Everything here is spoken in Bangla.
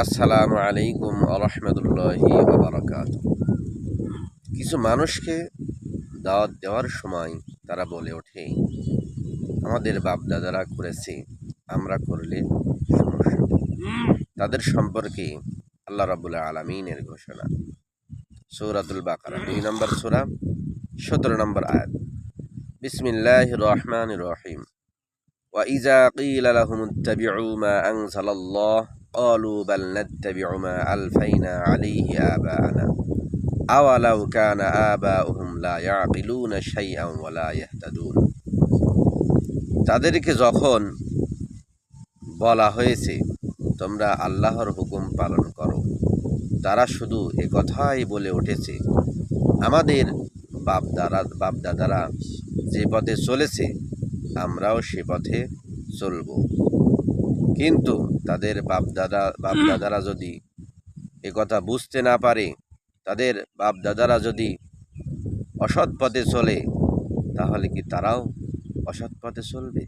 আসসালামু আলাইকুম আরহামতুল্লাহি ওয়াবারাকাতুহু। কিছু মানুষকে দাওয়াত দেওয়ার সময় তারা বলে ওঠে, আমাদের বাপ দাদারা করেছে, আমরা করলে সমস্যা কি? তাদের সম্পর্কে আল্লাহ রাব্বুল আলামিনের ঘোষণা সূরাতুল বাকারা ২ নম্বর সূরা ১৭ নম্বর আয়াত। বিসমিল্লাহির রহমানির রহিম। ওয়া ইযা ক্বিলা লাহুম ইত্তাবিউ মা আনজালাল্লাহ ক্বালু বাল নাত্তাবিউ মা আলফাইনা আলাইহি আবা'ানা আওয়ালাউ কানা আবাউহুম লা ইয়াকিলুনা শাইআন ওয়া লা ইয়াহতাদুন। তাদেরকে যখন বলা হয়েছে তোমরা আল্লাহর হুকুম পালন করো, তারা শুধু একথাই বলে উঠেছে, আমাদের বাপদাদারা যে পথে চলেছে আমরাও সে পথে চলব। কিন্তু তাদের বাপদাদারা যদি একথা বুঝতে না পারে, তাদের বাপদাদারা যদি অসৎ পথে চলে, তাহলে কি তারাও অসৎ পথে চলবে?